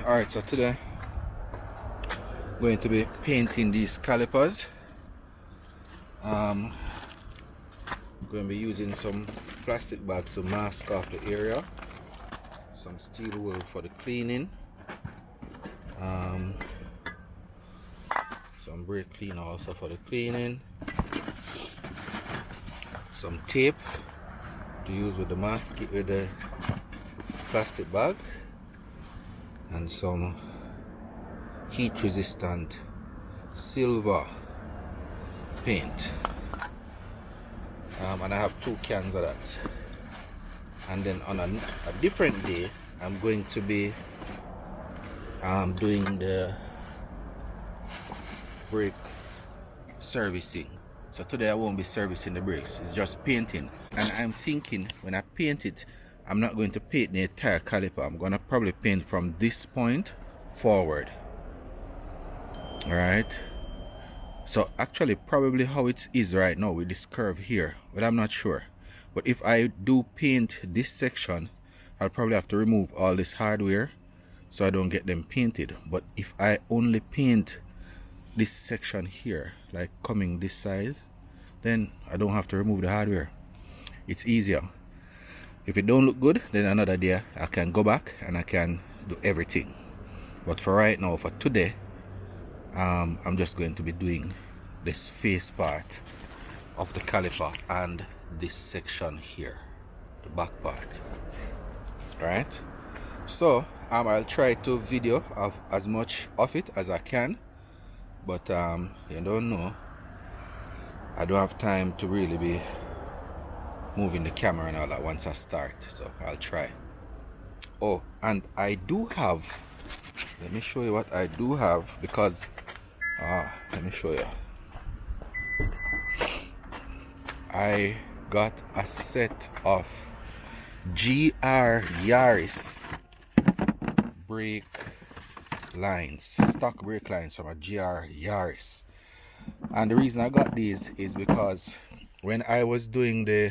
Alright, so today I'm going to be painting these calipers. I'm going to be using some plastic bags to mask off the area, some steel wool for the cleaning, some brake cleaner also for the cleaning, some tape to use with the mask with the plastic bag, and some heat resistant silver paint, and I have 2 cans of that. And then on a different day I'm going to be doing the brake servicing. So today I won't be servicing the brakes, it's just painting. And I'm thinking when I paint it, I'm not going to paint the entire caliper. I'm going to probably paint from this point forward. Alright, so actually probably how it is right now with this curve here, but I'm not sure. But if I do paint this section, I'll probably have to remove all this hardware so I don't get them painted. But if I only paint this section here, like coming this side, then I don't have to remove the hardware. It's easier. If it don't look good, then another day I can go back and I can do everything. But for right now, for today, I'm just going to be doing this face part of the caliper and this section here, the back part. Alright, so I'll try to video of as much of it as I can, but you don't know, I don't have time to really be moving the camera and all that once I start, so I'll try. Oh, and I do have, let me show you what I do have, because let me show you. I got a set of GR Yaris brake lines, stock brake lines from a GR Yaris. And the reason I got these is because when I was doing the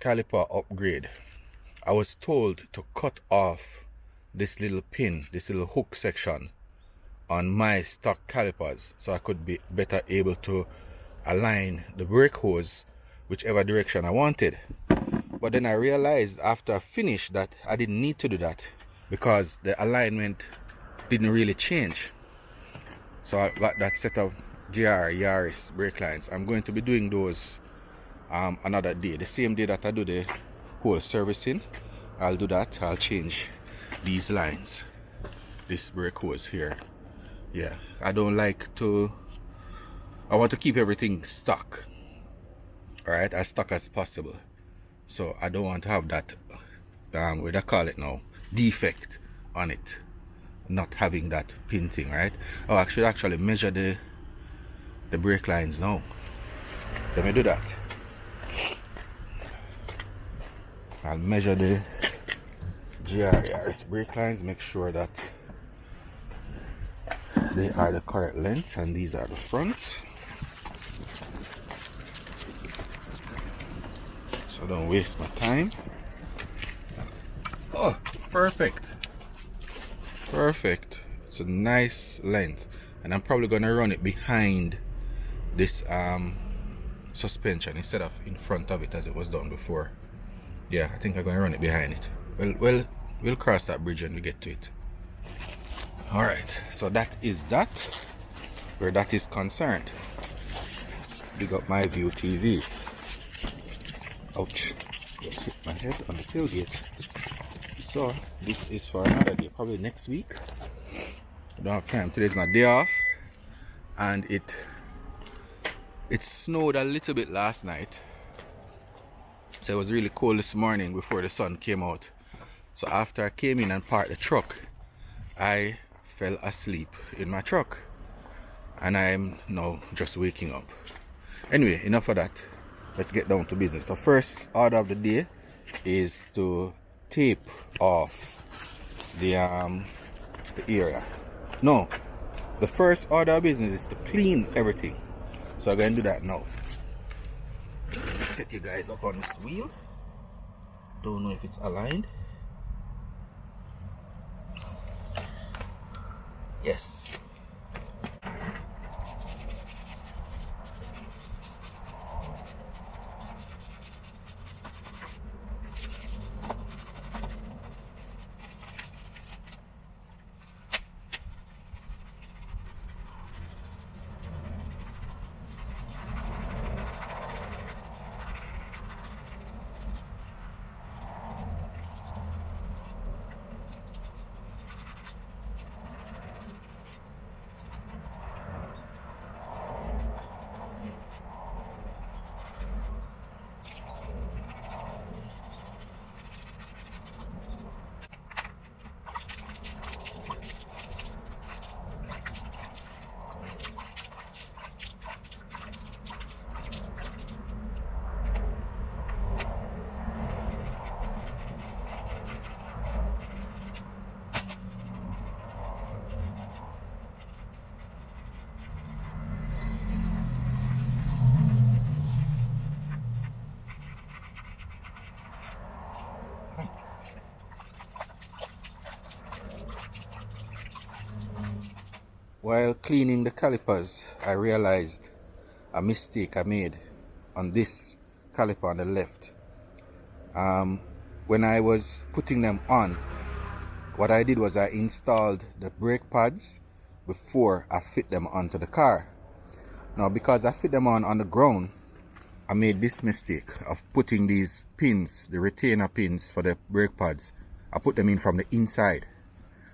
caliper upgrade, I was told to cut off this little pin, this little hook section on my stock calipers, so I could be better able to align the brake hose whichever direction I wanted. But then I realized after I finished that I didn't need to do that because the alignment didn't really change. So I got that set of GR Yaris brake lines. I'm going to be doing those another day, the same day that I do the whole servicing. I'll do that. I'll change these lines, this brake hose here. Yeah, I don't like to, I want to keep everything stock, alright, as stock as possible. So I don't want to have that what do I call it now, defect on it, not having that pin thing, right? Oh, I should actually measure the brake lines now. Let me do that. I'll measure the GRS brake lines, make sure that they are the correct length, and these are the fronts, so don't waste my time. Oh, perfect, perfect. It's a nice length, and I'm probably gonna run it behind this suspension instead of in front of it as it was done before. Yeah, I think I'm gonna run it behind it. Well, we'll cross that bridge when we get to it. Alright, so that is that, where that is concerned. Big up my view TV. Ouch, just hit my head on the tailgate. So this is for another day, probably next week. I don't have time. Today's my day off, and it snowed a little bit last night, so it was really cold this morning before the sun came out. So after I came in and parked the truck, I fell asleep in my truck, and I'm now just waking up. Anyway, enough of that. Let's get down to business. So first order of the day is to tape off the area. No, the first order of business is to clean everything. So I'm gonna do that now. Set you guys up on this wheel. Don't know if it's aligned. Yes. While cleaning the calipers, I realized a mistake I made on this caliper on the left. When I was putting them on, what I did was I installed the brake pads before I fit them onto the car. Now, because I fit them on the ground, I made this mistake of putting these pins, the retainer pins for the brake pads, I put them in from the inside.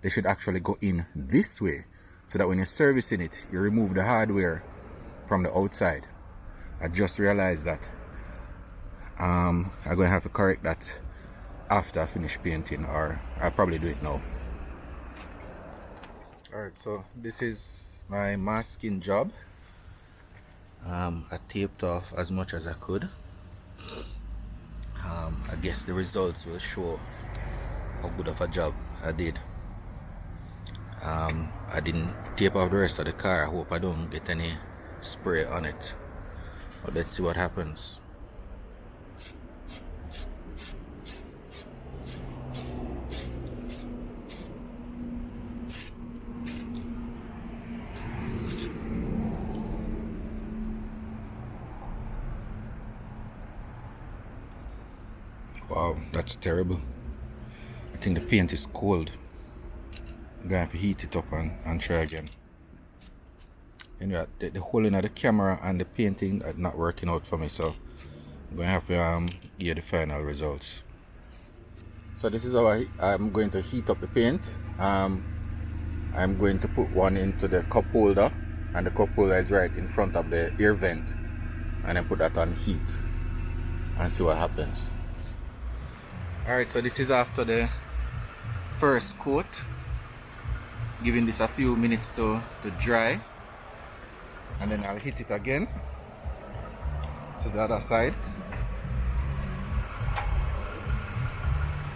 They should actually go in this way, so that when you're servicing it, you remove the hardware from the outside. I just realized that I'm going to have to correct that after I finish painting, or I'll probably do it now. Alright, so this is my masking job. I taped off as much as I could. I guess the results will show how good of a job I did. I didn't tape off the rest of the car. I hope I don't get any spray on it, but let's see what happens. Wow, that's terrible. I think the paint is cold. I'm gonna have to heat it up and try again. Anyway, the hole in the camera and the painting are not working out for me, so I'm gonna have to get the final results. So this is how I'm going to heat up the paint. I'm going to put one into the cup holder, and the cup holder is right in front of the air vent, and then put that on heat and see what happens. Alright, so this is after the first coat. Giving this a few minutes to dry, and then I'll hit it again. This is the other side.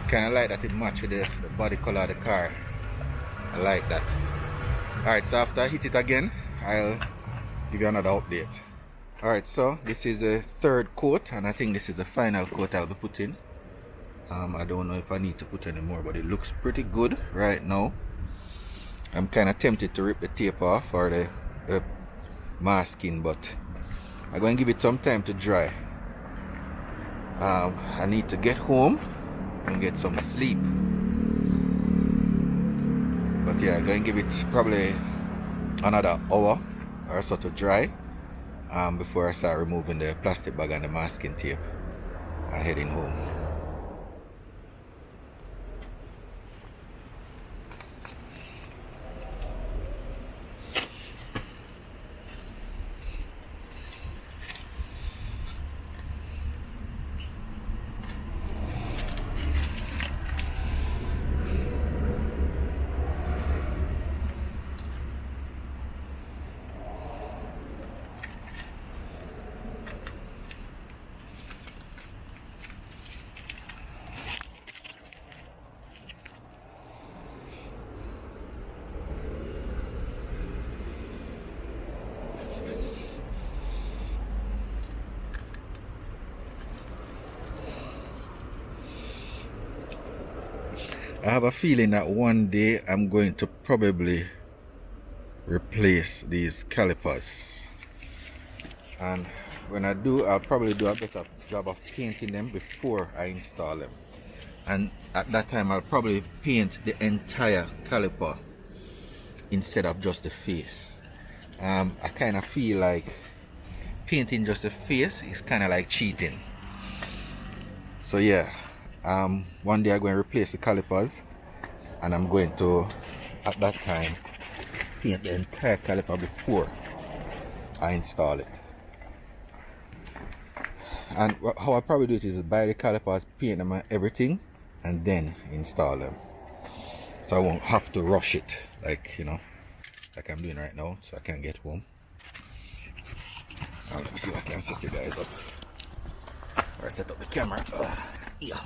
Kinda like that it matches with the body color of the car. I like that. Alright, so after I hit it again, I'll give you another update. Alright, so this is the third coat, and I think this is the final coat I'll be putting. I don't know if I need to put any more, but it looks pretty good right now. I'm kind of tempted to rip the tape off or the masking, but I'm going to give it some time to dry. I need to get home and get some sleep. But yeah, I'm going to give it probably another hour or so to dry before I start removing the plastic bag and the masking tape and heading home. I have a feeling that one day I'm going to probably replace these calipers. And when I do, I'll probably do a better job of painting them before I install them. And at that time, I'll probably paint the entire caliper instead of just the face. I kind of feel like painting just the face is kind of like cheating. So yeah, one day I'm going to replace the calipers, and I'm going to, at that time, paint the entire caliper before I install it. And how I probably do it is buy the calipers, paint them and everything, and then install them. So I won't have to rush it, like, you know, like I'm doing right now, so I can get home. Let me see if I can set you guys up, or set up the camera. Yeah.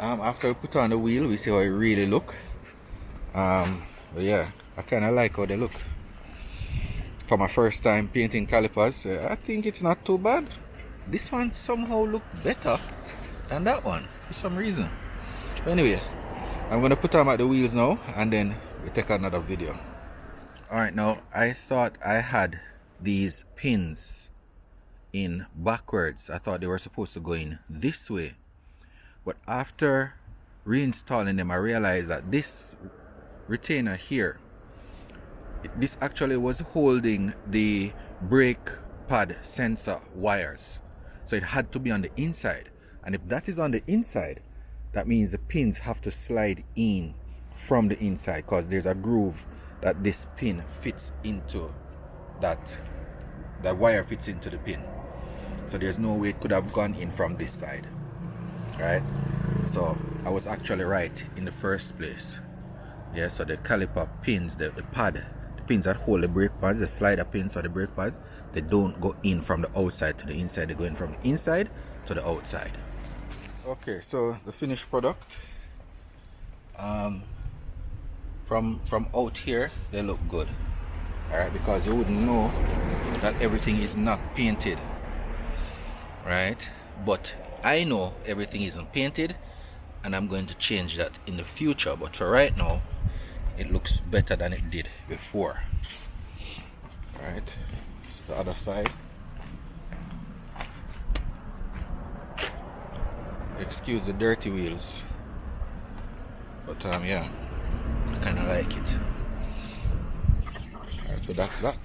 After we put on the wheel, we see how it really look. But yeah, I kind of like how they look. For my first time painting calipers, I think it's not too bad. This one somehow look better than that one for some reason. But anyway, I'm gonna put on the wheels now, and then we take another video. Alright, now I thought I had these pins in backwards. I thought they were supposed to go in this way. But after reinstalling them, I realized that this retainer here, this actually was holding the brake pad sensor wires. So it had to be on the inside. And if that is on the inside, that means the pins have to slide in from the inside, because there's a groove that this pin fits into, that wire fits into the pin. So there's no way it could have gone in from this side. Right, so I was actually right in the first place. Yeah, so the caliper pins, the pins that hold the brake pads, the slider pins or the brake pads, they don't go in from the outside to the inside, they go in from the inside to the outside. Okay, so the finished product, from out here they look good. Alright, because you wouldn't know that everything is not painted, right? But I know everything isn't painted, and I'm going to change that in the future, but for right now it looks better than it did before. Alright, it's the other side. Excuse the dirty wheels, but yeah, I kinda like it. Alright, so that's that.